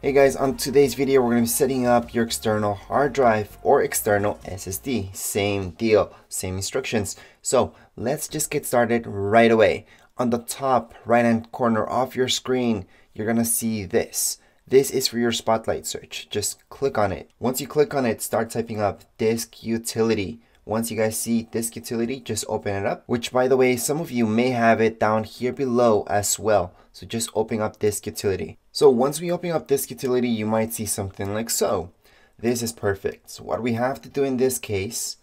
Hey guys, on today's video we're going to be setting up your external hard drive or external SSD. Same deal, same instructions. So let's just get started right away. On the top right hand corner of your screen, you're going to see this. This is for your Spotlight search. Just click on it. Once you click on it, start typing up disk utility. Once you guys see disk utility, just open it up, which by the way, some of you may have it down here below as well. So just open up disk utility. So once we open up disk utility, you might see something like so. This is perfect. So what we have to do in this case,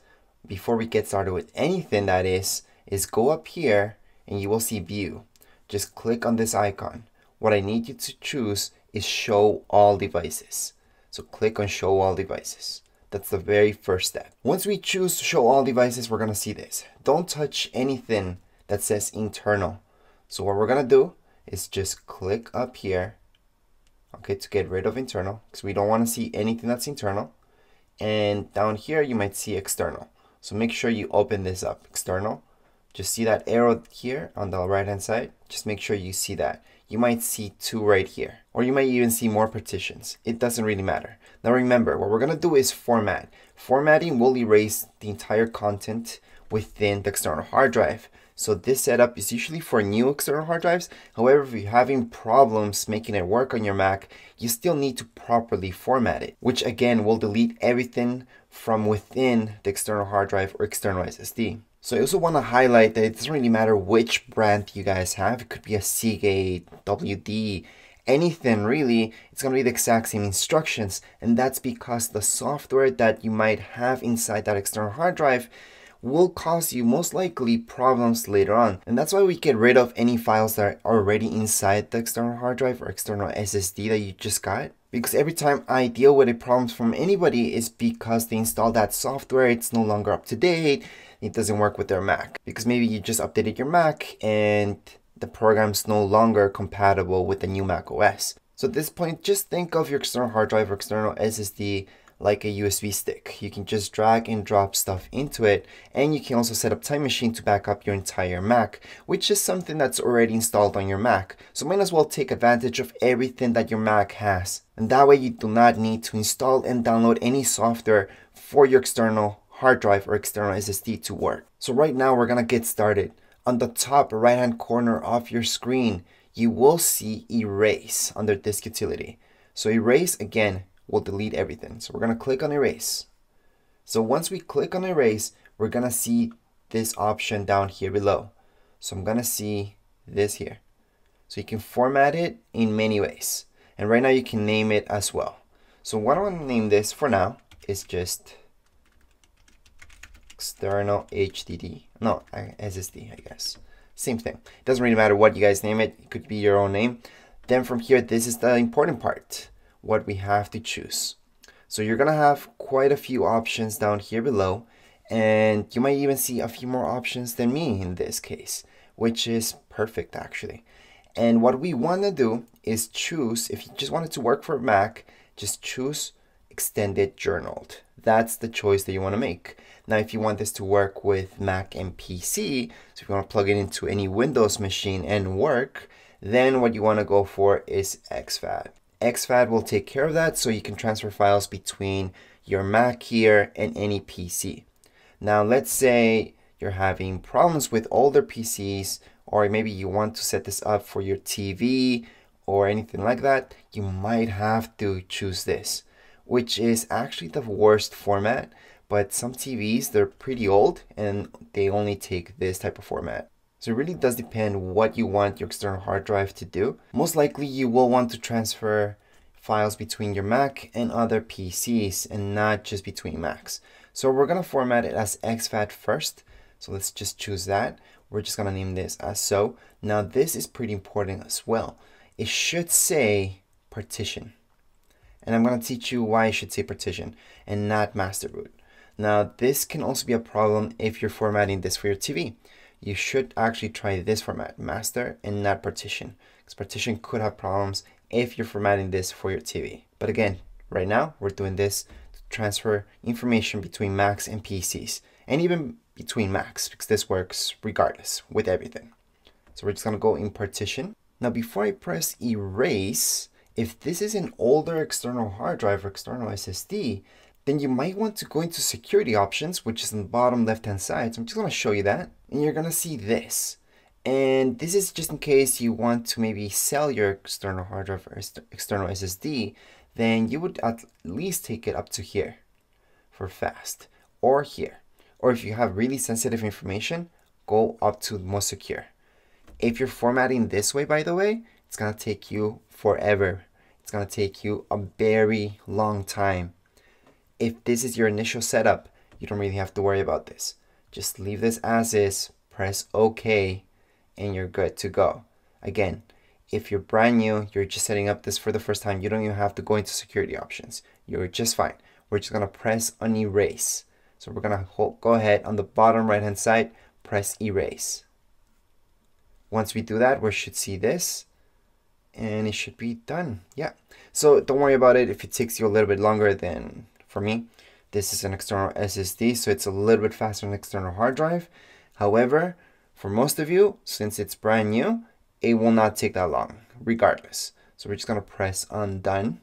before we get started with anything that is go up here and you will see view. Just click on this icon. What I need you to choose is show all devices. So click on show all devices. That's the very first step. Once we choose to show all devices, we're going to see this. Don't touch anything that says internal. So what we're going to do is just click up here, okay, to get rid of internal, because we don't want to see anything that's internal. And down here, you might see external. So make sure you open this up, external. Just see that arrow here on the right hand side. Just make sure you see that. You might see two right here, or you might even see more partitions. It doesn't really matter. Now remember, what we're going to do is format. Formatting will erase the entire content within the external hard drive. So this setup is usually for new external hard drives. However, if you're having problems making it work on your Mac, you still need to properly format it, which again will delete everything from within the external hard drive or external SSD. So I also want to highlight that it doesn't really matter which brand you guys have. It could be a Seagate, WD, anything really. It's going to be the exact same instructions. And that's because the software that you might have inside that external hard drive will cause you most likely problems later on. And that's why we get rid of any files that are already inside the external hard drive or external SSD that you just got. Because every time I deal with a problem from anybody is because they install that software, it's no longer up to date, it doesn't work with their Mac. Because maybe you just updated your Mac and the program's no longer compatible with the new Mac OS. So at this point, just think of your external hard drive or external SSD like a USB stick. You can just drag and drop stuff into it, and you can also set up Time Machine to back up your entire Mac, which is something that's already installed on your Mac. So might as well take advantage of everything that your Mac has. And that way you do not need to install and download any software for your external hard drive or external SSD to work. So right now we're gonna get started. On the top right hand corner of your screen, you will see erase under disk utility. So erase again will delete everything. So we're going to click on erase. So once we click on erase, we're going to see this option down here below. So I'm going to see this here. So you can format it in many ways. And right now you can name it as well. So what I want to name this for now is just External HDD. No, SSD, I guess. Same thing. It doesn't really matter what you guys name it. It could be your own name. Then from here, this is the important part. What we have to choose. So you're gonna have quite a few options down here below, and you might even see a few more options than me in this case, which is perfect actually. And what we want to do is choose, if you just want it to work for Mac, just choose extended journaled. That's the choice that you want to make. Now if you want this to work with Mac and PC, so if you want to plug it into any Windows machine and work, then what you want to go for is exFAT. exFAT will take care of that, so you can transfer files between your Mac here and any PC. Now let's say you're having problems with older PCs, or maybe you want to set this up for your TV or anything like that, you might have to choose this, which is actually the worst format, but some TVs, they're pretty old and they only take this type of format. So it really does depend what you want your external hard drive to do. Most likely you will want to transfer files between your Mac and other PCs and not just between Macs. So we're going to format it as exFAT first. So let's just choose that. We're just going to name this as so. Now this is pretty important as well. It should say partition. And I'm going to teach you why it should say partition and not master root. Now this can also be a problem if you're formatting this for your TV. You should actually try this format, master and not partition, because partition could have problems if you're formatting this for your TV. But again, right now we're doing this to transfer information between Macs and PCs, and even between Macs, because this works regardless with everything. So we're just gonna go in partition. Now before I press erase, If this is an older external hard drive or external SSD, then you might want to go into security options, which is in the bottom left-hand side. So I'm just going to show you that. And you're going to see this. And this is just in case you want to maybe sell your external hard drive or external SSD, then you would at least take it up to here for fast, or here. Or if you have really sensitive information, go up to most secure. If you're formatting this way, by the way, it's going to take you forever. It's going to take you a very long time. If this is your initial setup, you don't really have to worry about this. Just leave this as is, press OK, and you're good to go. Again, if you're brand new, you're just setting up this for the first time, you don't even have to go into security options. You're just fine. We're just going to press on erase. So we're going to go ahead on the bottom right hand side, press erase. Once we do that, we should see this and it should be done. Yeah. So don't worry about it if it takes you a little bit longer than for me. This is an external SSD, so it's a little bit faster than an external hard drive. However, for most of you, since it's brand new, it will not take that long regardless. So we're just going to press on done.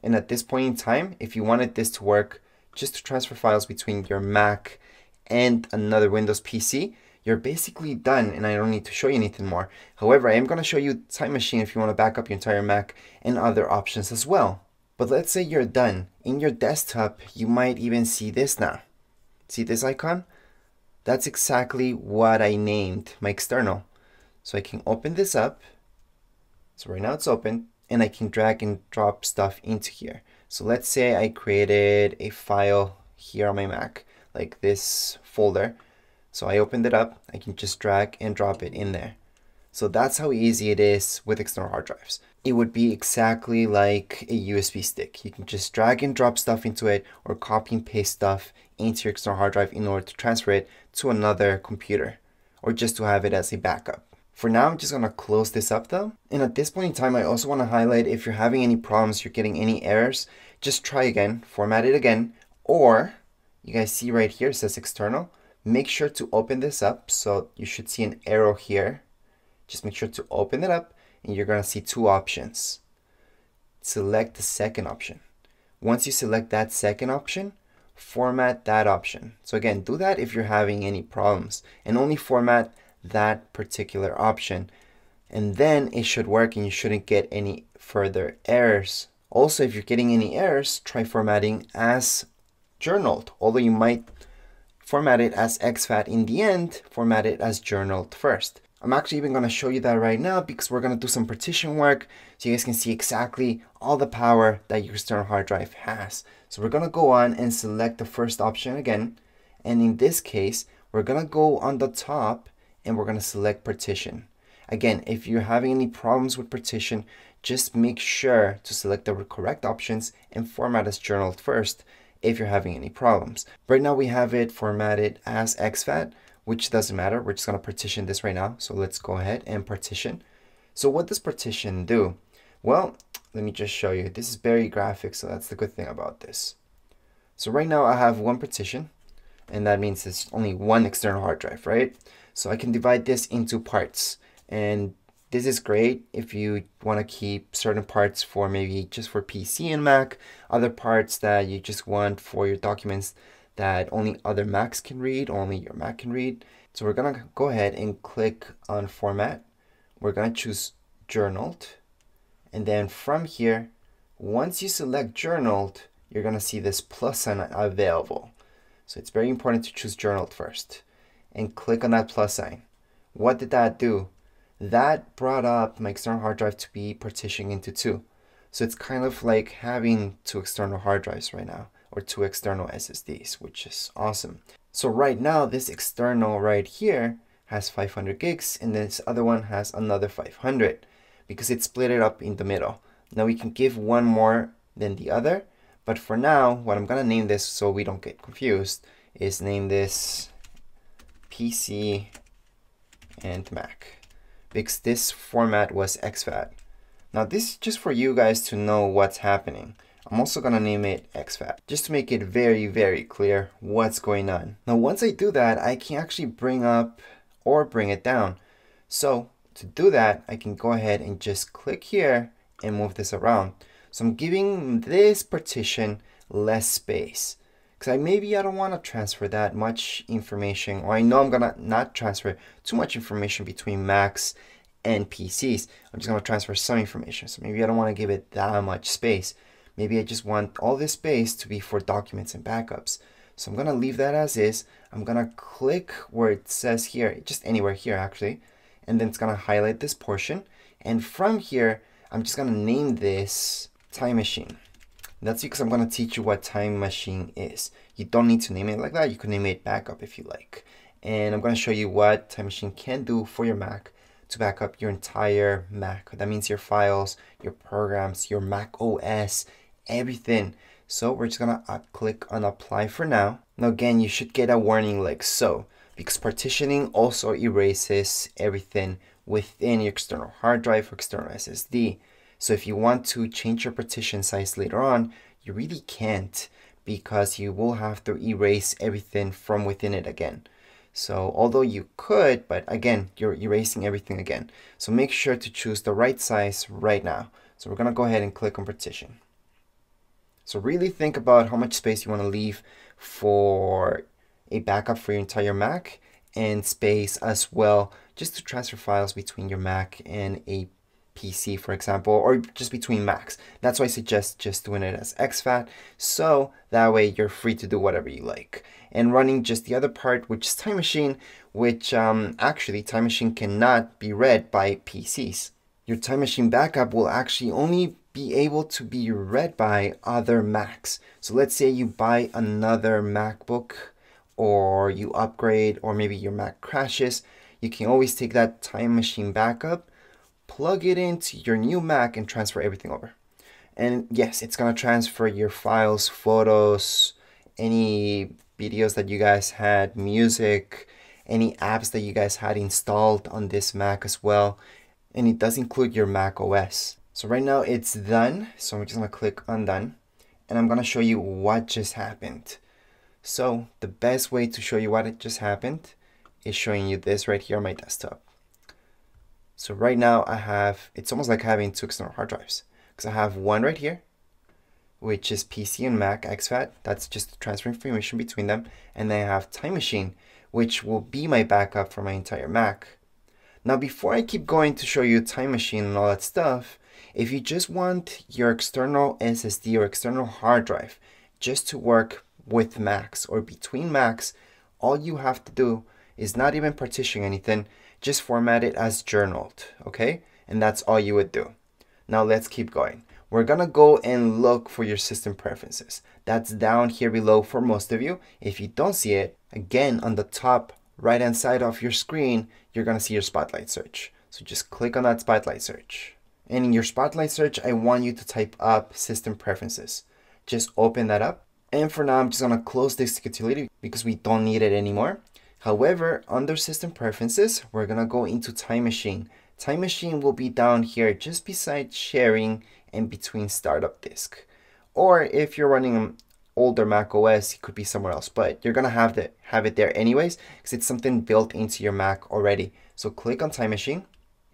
And at this point in time, if you wanted this to work just to transfer files between your Mac and another Windows PC, you're basically done, and I don't need to show you anything more. However, I am going to show you Time Machine if you want to back up your entire Mac and other options as well. But let's say you're done. In your desktop, you might even see this now. See this icon? That's exactly what I named my external. So I can open this up. So right now it's open, and I can drag and drop stuff into here. So let's say I created a file here on my Mac, like this folder. So I opened it up, I can just drag and drop it in there. So that's how easy it is with external hard drives. It would be exactly like a USB stick. You can just drag and drop stuff into it or copy and paste stuff into your external hard drive in order to transfer it to another computer or just to have it as a backup. For now, I'm just going to close this up though. And at this point in time, I also want to highlight if you're having any problems, you're getting any errors, just try again, format it again, or you guys see right here, it says external. Make sure to open this up. So you should see an arrow here. Just make sure to open it up and you're going to see two options. Select the second option. Once you select that second option, format that option. So again, do that if you're having any problems and only format that particular option. And then it should work and you shouldn't get any further errors. Also, if you're getting any errors, try formatting as journaled. Although you might format it as exFAT in the end, format it as journaled first. I'm actually even going to show you that right now because we're going to do some partition work so you guys can see exactly all the power that your external hard drive has. So we're going to go on and select the first option again. And in this case, we're going to go on the top and we're going to select partition. Again, if you're having any problems with partition, just make sure to select the correct options and format as journaled first if you're having any problems. Right now we have it formatted as exFAT, which doesn't matter. We're just going to partition this right now. So let's go ahead and partition. So what does partition do? Well, let me just show you. This is very graphic, so that's the good thing about this. So right now I have one partition, and that means it's only one external hard drive, right? So I can divide this into parts, and this is great if you want to keep certain parts for maybe just for PC and Mac, other parts that you just want for your documents that only other Macs can read, only your Mac can read. So we're going to go ahead and click on format. We're going to choose journaled. And then from here, once you select journaled, you're going to see this plus sign available. So it's very important to choose journaled first and click on that plus sign. What did that do? That brought up my external hard drive to be partitioned into two. So it's kind of like having two external hard drives right now, or two external SSDs, which is awesome. So right now, this external right here has 500 gigs, and this other one has another 500 because it split it up in the middle. Now we can give one more than the other, but for now, what I'm gonna name this so we don't get confused is name this PC and Mac, because this format was exFAT. Now this is just for you guys to know what's happening. I'm also going to name it exFAT, just to make it very, very clear what's going on. Now once I do that, I can actually bring up or bring it down. So to do that, I can go ahead and just click here and move this around. So I'm giving this partition less space because maybe I don't want to transfer that much information, or I know I'm gonna not transfer too much information between Macs and PCs. I'm just gonna transfer some information. So maybe I don't want to give it that much space. Maybe I just want all this space to be for documents and backups. So I'm gonna leave that as is. I'm gonna click where it says here, just anywhere here actually, and then it's gonna highlight this portion. And from here, I'm just gonna name this Time Machine. That's because I'm gonna teach you what Time Machine is. You don't need to name it like that. You can name it Backup if you like. And I'm gonna show you what Time Machine can do for your Mac to back up your entire Mac. That means your files, your programs, your Mac OS, everything. So we're just gonna click on apply for now. Now again, you should get a warning like so, because partitioning also erases everything within your external hard drive or external SSD. So if you want to change your partition size later on, you really can't, because you will have to erase everything from within it again. So although you could, but again, you're erasing everything again. So make sure to choose the right size right now. So we're gonna go ahead and click on partition. So really think about how much space you want to leave for a backup for your entire Mac, and space as well just to transfer files between your Mac and a PC, for example, or just between Macs. That's why I suggest just doing it as exFAT, so that way you're free to do whatever you like. And running just the other part, which is Time Machine, which actually Time Machine cannot be read by PCs. Your Time Machine backup will actually only be able to be read by other Macs. So let's say you buy another MacBook, or you upgrade, or maybe your Mac crashes. You can always take that Time Machine backup, plug it into your new Mac, and transfer everything over. And yes, it's gonna transfer your files, photos, any videos that you guys had, music, any apps that you guys had installed on this Mac as well. And it does include your Mac OS. So right now it's done. So I'm just gonna click on done, and I'm gonna show you what just happened. So the best way to show you what it just happened is showing you this right here on my desktop. So right now I have, it's almost like having two external hard drives, because I have one right here, which is PC and Mac exFAT. That's just transferring information between them. And then I have Time Machine, which will be my backup for my entire Mac. Now, before I keep going to show you Time Machine and all that stuff, if you just want your external SSD or external hard drive just to work with Macs or between Macs, all you have to do is not even partition anything, just format it as journaled, okay? And that's all you would do. Now let's keep going. We're gonna go and look for your system preferences. That's down here below for most of you. If you don't see it, again, on the top right hand side of your screen, you're gonna see your Spotlight search. So just click on that Spotlight search. And in your Spotlight search, I want you to type up system preferences. Just open that up. And for now, I'm just gonna close this utility because we don't need it anymore. However, under system preferences, we're gonna go into Time Machine. Time Machine will be down here just beside sharing and between startup disk. Or if you're running an older Mac OS, it could be somewhere else, but you're gonna have it there anyways, because it's something built into your Mac already. So click on Time Machine,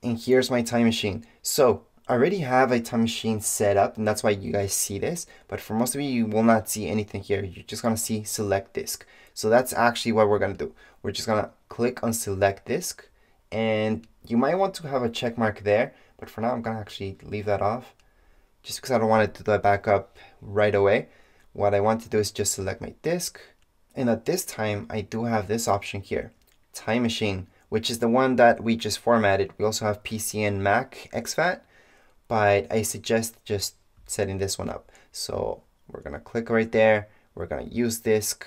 and here's my Time Machine. So I already have a Time Machine set up, and that's why you guys see this, but for most of you, you will not see anything here. You're just gonna see select disk. So that's actually what we're gonna do. We're just gonna click on select disk, and you might want to have a check mark there, but for now I'm gonna actually leave that off just because I don't want it to do the backup right away. What I want to do is just select my disk, and at this time I do have this option here, Time Machine, which is the one that we just formatted. We also have PC and Mac exFAT, but I suggest just setting this one up. So we're gonna click right there, we're gonna use disk.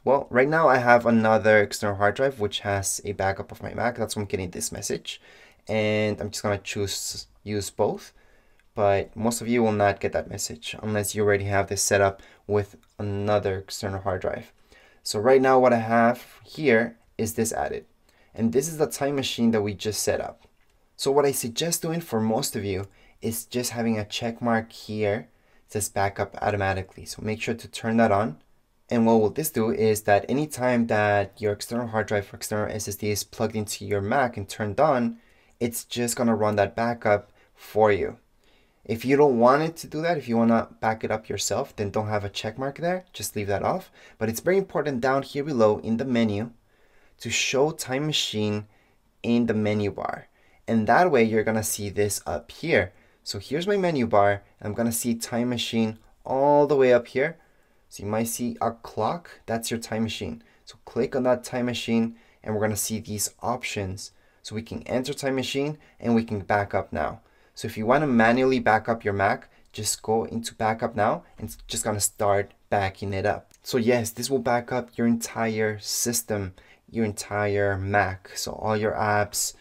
Well, right now I have another external hard drive which has a backup of my Mac. That's why I'm getting this message. And I'm just gonna choose use both. But most of you will not get that message unless you already have this set up with another external hard drive. So right now what I have here is this added. And this is the Time Machine that we just set up. So what I suggest doing for most of you is just having a check mark here that says backup automatically. So make sure to turn that on. And what will this do is that anytime that your external hard drive or external SSD is plugged into your Mac and turned on, it's just gonna run that backup for you. If you don't want it to do that, if you want to back it up yourself, then don't have a check mark there. Just leave that off. But it's very important down here below in the menu to show Time Machine in the menu bar. And that way you're going to see this up here. So here's my menu bar. I'm going to see Time Machine all the way up here. So you might see a clock. That's your Time Machine. So click on that Time Machine and we're going to see these options. So we can enter Time Machine and we can back up now. So if you want to manually back up your Mac, just go into backup now and it's just going to start backing it up. So yes, this will back up your entire system, your entire Mac. So all your apps,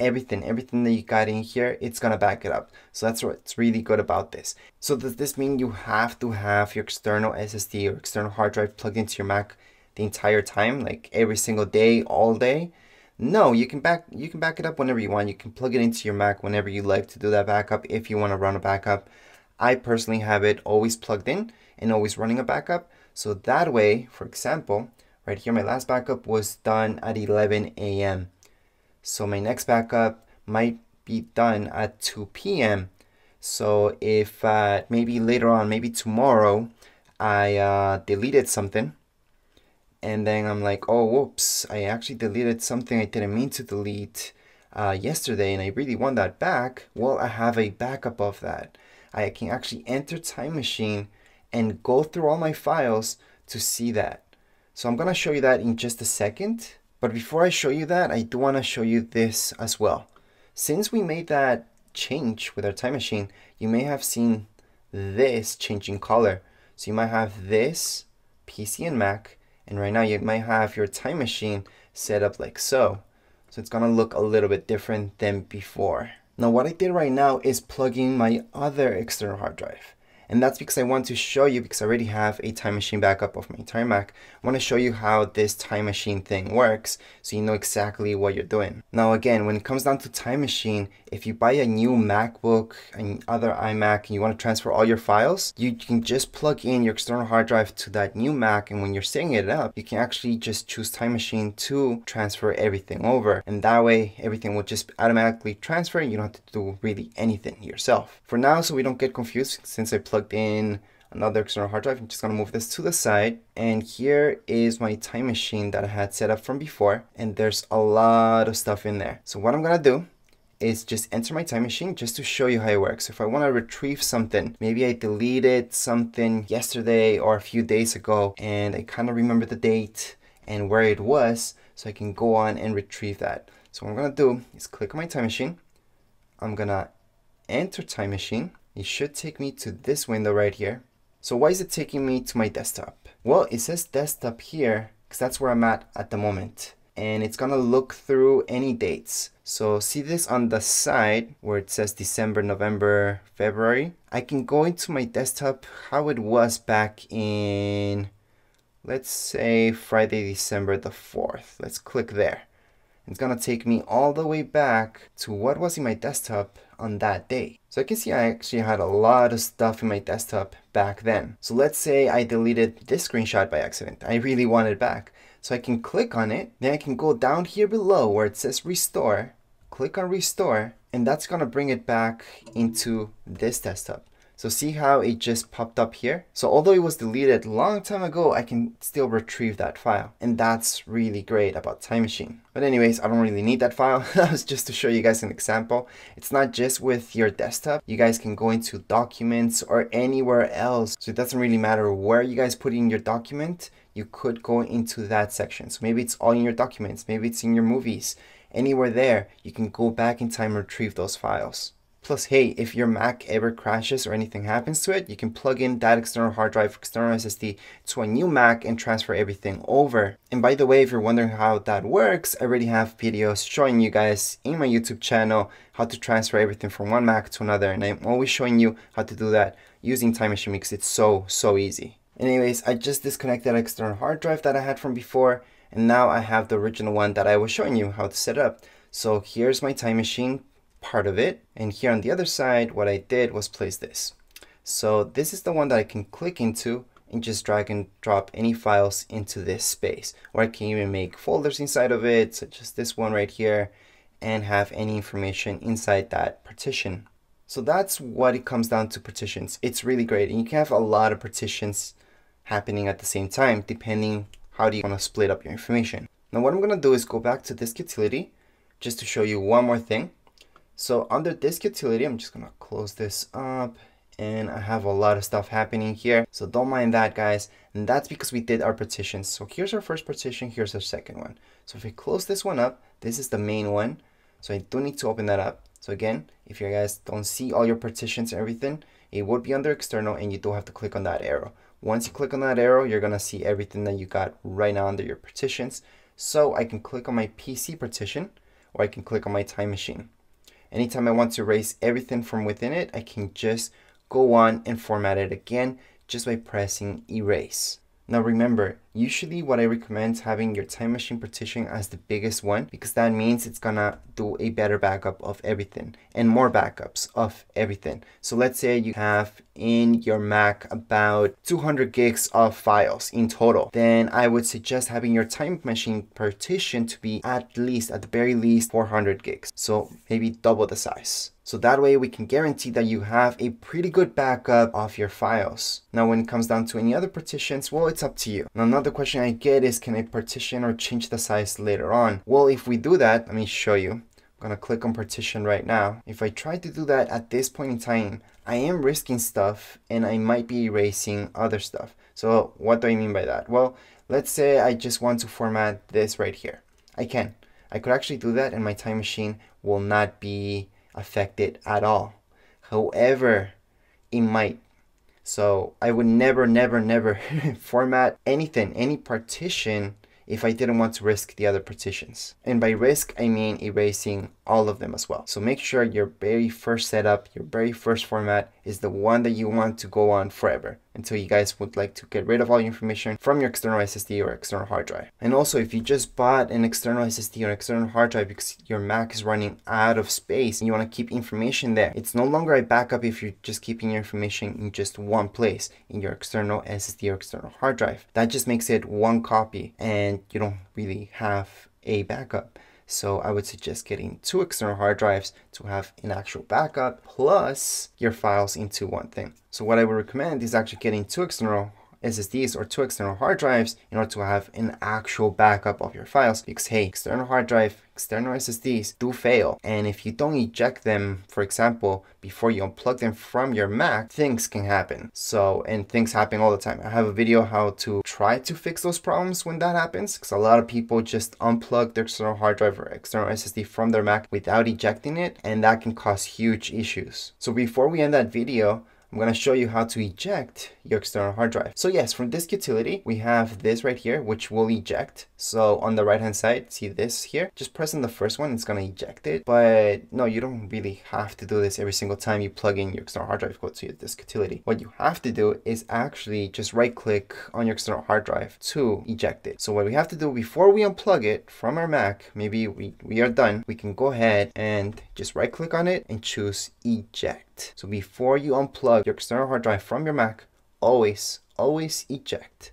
everything that you got in here, it's going to back it up. So that's what's really good about this. So does this mean you have to have your external SSD or external hard drive plugged into your Mac the entire time, like every single day, all day? No, you can back it up whenever you want. You can plug it into your Mac whenever you like to do that backup if you want to run a backup. I personally have it always plugged in and always running a backup. So that way, for example, right here, my last backup was done at 11 a.m. So my next backup might be done at 2 p.m. So if maybe later on, maybe tomorrow, I deleted something, and then I'm like, oh, whoops, I actually deleted something I didn't mean to delete yesterday, and I really want that back. Well, I have a backup of that. I can actually enter Time Machine and go through all my files to see that. So I'm going to show you that in just a second. But before I show you that, I do want to show you this as well. Since we made that change with our Time Machine, you may have seen this changing color. So you might have this PC and Mac, and right now you might have your Time Machine set up like so. So it's going to look a little bit different than before. Now what I did right now is plug in my other external hard drive. And that's because I want to show you, because I already have a Time Machine backup of my entire Mac, I want to show you how this Time Machine thing works so you know exactly what you're doing. Now again, when it comes down to Time Machine, if you buy a new MacBook and other iMac and you want to transfer all your files, you can just plug in your external hard drive to that new Mac, and when you're setting it up, you can actually just choose Time Machine to transfer everything over. And that way, everything will just automatically transfer and you don't have to do really anything yourself. For now, so we don't get confused, since I plugged in another external hard drive, I'm just going to move this to the side, and here is my Time Machine that I had set up from before, and there's a lot of stuff in there. So what I'm going to do is just enter my Time Machine just to show you how it works. If I want to retrieve something, maybe I deleted something yesterday or a few days ago and I kind of remember the date and where it was, so I can go on and retrieve that. So what I'm going to do is click on my Time Machine. I'm going to enter Time Machine. It should take me to this window right here. So why is it taking me to my desktop? Well, it says desktop here because that's where I'm at the moment. And it's gonna look through any dates. So see this on the side where it says December, November, February. I can go into my desktop how it was back in, let's say Friday, December the 4th. Let's click there. It's gonna take me all the way back to what was in my desktop on that day. So I can see I actually had a lot of stuff in my desktop back then. So let's say I deleted this screenshot by accident. I really want it back. So I can click on it, then I can go down here below where it says restore, click on restore, and that's gonna bring it back into this desktop. So see how it just popped up here? So although it was deleted a long time ago, I can still retrieve that file. And that's really great about Time Machine. But anyways, I don't really need that file. That was just to show you guys an example. It's not just with your desktop. You guys can go into documents or anywhere else. So it doesn't really matter where you guys put in your document. You could go into that section. So maybe it's all in your documents. Maybe it's in your movies. Anywhere there, you can go back in time and retrieve those files. Plus, hey, if your Mac ever crashes or anything happens to it, you can plug in that external hard drive, external SSD to a new Mac and transfer everything over. And by the way, if you're wondering how that works, I already have videos showing you guys in my YouTube channel how to transfer everything from one Mac to another. And I'm always showing you how to do that using Time Machine because it's so easy. Anyways, I just disconnected that external hard drive that I had from before, and now I have the original one that I was showing you how to set up. So here's my Time Machine part of it, and here on the other side what I did was place this. So this is the one that I can click into and just drag and drop any files into this space, or I can even make folders inside of it, such as this one right here, and have any information inside that partition. So that's what it comes down to partitions. It's really great, and you can have a lot of partitions happening at the same time depending how do you want to split up your information. Now what I'm going to do is go back to disk utility just to show you one more thing. So under disk utility, I'm just going to close this up, and I have a lot of stuff happening here, so don't mind that, guys. And that's because we did our partitions. So here's our first partition, here's our second one. So if we close this one up, this is the main one, so I do need to open that up. So again, if you guys don't see all your partitions and everything, it would be under external, and you do have to click on that arrow. Once you click on that arrow, you're gonna see everything that you got right now under your partitions. So I can click on my PC partition, or I can click on my time machine. Anytime I want to erase everything from within it, I can just go on and format it again just by pressing erase. Now remember, usually what I recommend is having your time machine partition as the biggest one, because that means it's gonna do a better backup of everything and more backups of everything. So let's say you have in your Mac about 200 gigs of files in total, then I would suggest having your time machine partition to be at the very least 400 gigs. So maybe double the size. So that way we can guarantee that you have a pretty good backup of your files. Now when it comes down to any other partitions, well, it's up to you. Now another question I get is, can I partition or change the size later on? Well, if we do that, let me show you. I'm gonna click on partition right now. If I try to do that at this point in time, I am risking stuff and I might be erasing other stuff. So what do I mean by that? Well, let's say I just want to format this right here. I could actually do that and my time machine will not be affected at all. However, it might. So I would never format anything, any partition, if I didn't want to risk the other partitions. And by risk, I mean erasing all of them as well. So make sure your very first setup, your very first format is the one that you want to go on forever, until you guys would like to get rid of all your information from your external SSD or external hard drive. And also, if you just bought an external SSD or external hard drive because your Mac is running out of space and you want to keep information there, it's no longer a backup if you're just keeping your information in just one place in your external SSD or external hard drive. That just makes it one copy and you don't really have a backup. So I would suggest getting 2 external hard drives to have an actual backup plus your files into one thing. So what I would recommend is actually getting 2 external SSDs or 2 external hard drives in order to have an actual backup of your files, because hey, external hard drive, external SSDs do fail, and if you don't eject them, for example, before you unplug them from your Mac, things can happen. And things happen all the time. I have a video how to try to fix those problems when that happens, because a lot of people just unplug their external hard drive or external SSD from their Mac without ejecting it, and that can cause huge issues. So before we end that video, I'm going to show you how to eject your external hard drive. So yes, from disk utility, we have this right here, which will eject. So on the right hand side, see this here? Just press on the first one, it's going to eject it. But no, you don't really have to do this every single time you plug in your external hard drive, go to your disk utility. What you have to do is actually just right click on your external hard drive to eject it. So what we have to do before we unplug it from our Mac, maybe we are done, we can go ahead and just right click on it and choose eject. So before you unplug your external hard drive from your Mac, always eject.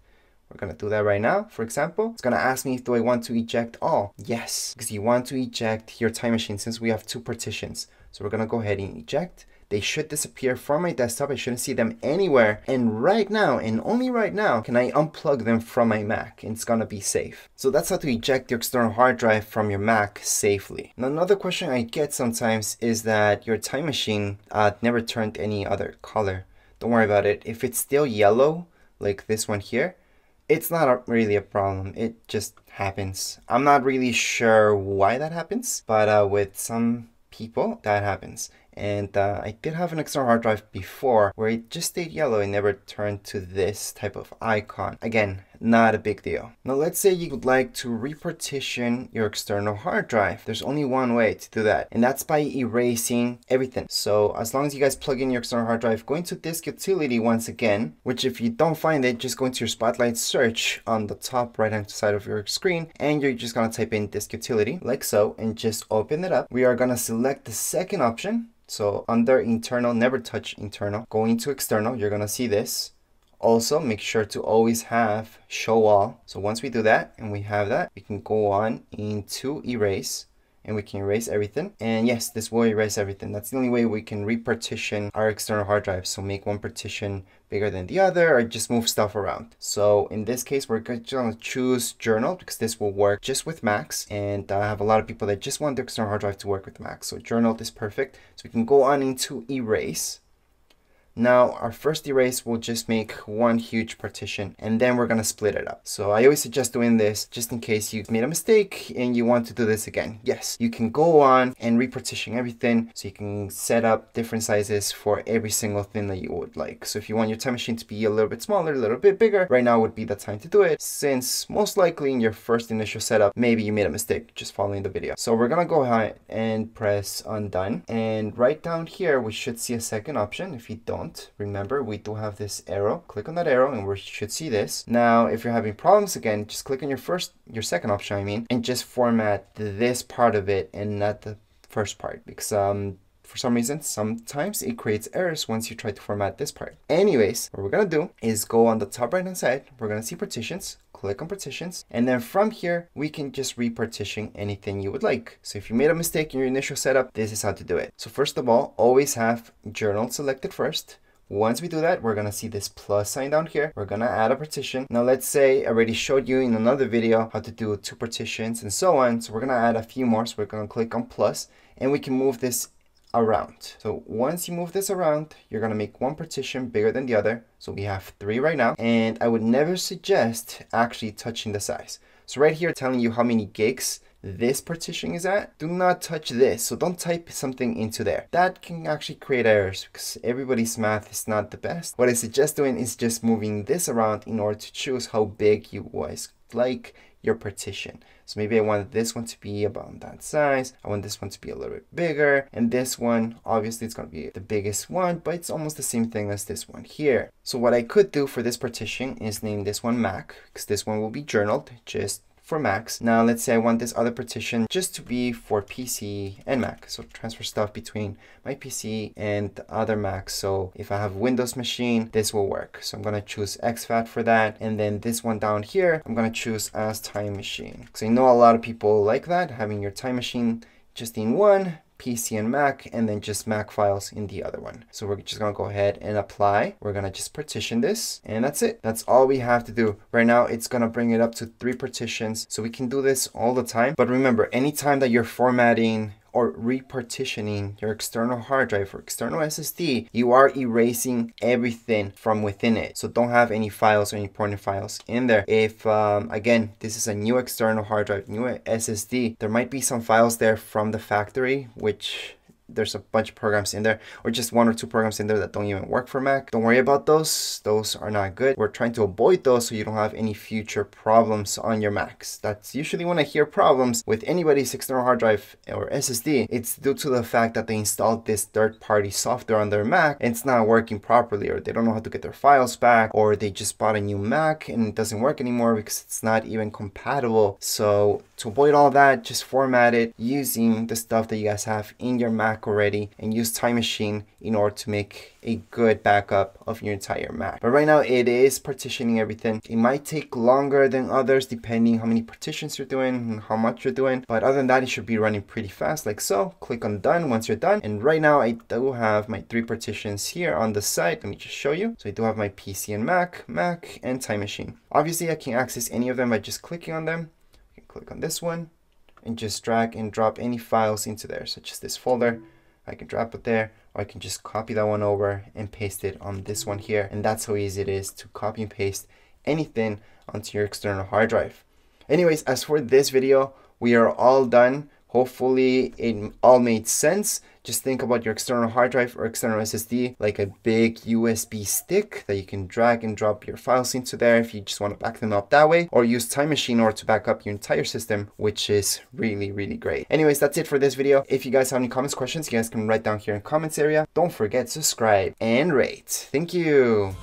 We're going to do that right now. For example, it's going to ask me, do I want to eject all? Yes, because you want to eject your time machine since we have 2 partitions. So we're going to go ahead and eject. They should disappear from my desktop. I shouldn't see them anywhere. And right now, and only right now, can I unplug them from my Mac, and it's going to be safe. So that's how to eject your external hard drive from your Mac safely. Now, another question I get sometimes is that your time machine never turned any other color. Don't worry about it. If it's still yellow, like this one here, it's not really a problem. It just happens. I'm not really sure why that happens, but with some people, that happens. And I did have an external hard drive before where it just stayed yellow and never turned to this type of icon. Again, not a big deal. Now let's say you would like to repartition your external hard drive. There's only one way to do that, and that's by erasing everything. So as long as you guys plug in your external hard drive, go into disk utility once again, which if you don't find it, just go into your Spotlight search on the top right hand side of your screen, and you're just gonna type in disk utility like so, and just open it up. We are gonna select the second option. So under internal, never touch internal. Going to external, you're gonna see this. Also, make sure to always have show all. So once we do that and we have that, we can go on into erase, and we can erase everything. And yes, this will erase everything. That's the only way we can repartition our external hard drive. So make one partition bigger than the other, or just move stuff around. So in this case, we're going to choose journal because this will work just with Macs. And I have a lot of people that just want their external hard drive to work with Macs. So journal is perfect. So we can go on into erase. Now our first erase will just make one huge partition, and then we're going to split it up. So I always suggest doing this just in case you made a mistake and you want to do this again. Yes, you can go on and repartition everything, so you can set up different sizes for every single thing that you would like. So if you want your time machine to be a little bit smaller, a little bit bigger, right now would be the time to do it, since most likely in your first initial setup, maybe you made a mistake just following the video. So we're going to go ahead and press undone, and right down here we should see a second option. If you don't, remember, we do have this arrow. Click on that arrow and we should see this. Now, if you're having problems again, just click on your second option, and just format this part of it and not the first part, because for some reason, sometimes it creates errors once you try to format this part. Anyways, what we're gonna do is go on the top right hand side. We're gonna see partitions, click on partitions, and then from here, we can just repartition anything you would like. So if you made a mistake in your initial setup, this is how to do it. So first of all, always have journal selected first. Once we do that, we're gonna see this plus sign down here. We're gonna add a partition. Now let's say I already showed you in another video how to do 2 partitions and so on. So we're gonna add a few more. So we're gonna click on plus, and we can move this around. So once you move this around, you're gonna make one partition bigger than the other. So we have 3 right now, and I would never suggest actually touching the size. So right here telling you how many gigs this partition is at, do not touch this. So don't type something into there. That can actually create errors because everybody's math is not the best. What I suggest doing is just moving this around in order to choose how big you guys like your partition. So maybe I want this one to be about that size. I want this one to be a little bit bigger. And this one, obviously it's going to be the biggest one, but it's almost the same thing as this one here. So what I could do for this partition is name this one Mac, because this one will be journaled just for Macs. Now let's say I want this other partition just to be for PC and Mac. So transfer stuff between my PC and the other Mac. So if I have Windows machine, this will work. So I'm going to choose exFAT for that. And then this one down here, I'm going to choose as time machine. So I know a lot of people like that, having your time machine just in one, PC and Mac, and then just Mac files in the other one. So we're just gonna go ahead and apply. We're gonna just partition this, and that's it. That's all we have to do. Right now, it's gonna bring it up to 3 partitions. So we can do this all the time. But remember, anytime that you're formatting or repartitioning your external hard drive or external SSD, you are erasing everything from within it. So don't have any files or any important files in there. If, again, this is a new external hard drive, new SSD, there might be some files there from the factory, which there's a bunch of programs in there, or just 1 or 2 programs in there that don't even work for Mac. Don't worry about those. Those are not good. We're trying to avoid those so you don't have any future problems on your Macs. That's usually when I hear problems with anybody's external hard drive or SSD. It's due to the fact that they installed this third-party software on their Mac and it's not working properly, or they don't know how to get their files back, or they just bought a new Mac and it doesn't work anymore because it's not even compatible. So to avoid all that, just format it using the stuff that you guys have in your Mac already, and use Time Machine in order to make a good backup of your entire Mac. But right now it is partitioning everything. It might take longer than others depending how many partitions you're doing and how much you're doing, but other than that, it should be running pretty fast like so. Click on done once you're done, and right now I do have my 3 partitions here on the side. Let me just show you. So I do have my PC and Mac, and Time Machine. Obviously I can access any of them by just clicking on them. You can click on this one and just drag and drop any files into there, such as this folder. I can drop it there, or I can just copy that one over and paste it on this one here. And that's how easy it is to copy and paste anything onto your external hard drive. Anyways, as for this video, we are all done. Hopefully it all made sense. Just think about your external hard drive or external SSD like a big USB stick that you can drag and drop your files into there if you just want to back them up that way, or use Time Machine in order to back up your entire system, which is really, really great. Anyways, that's it for this video. If you guys have any comments, questions, you guys can write down here in the comments area. Don't forget to subscribe and rate. Thank you.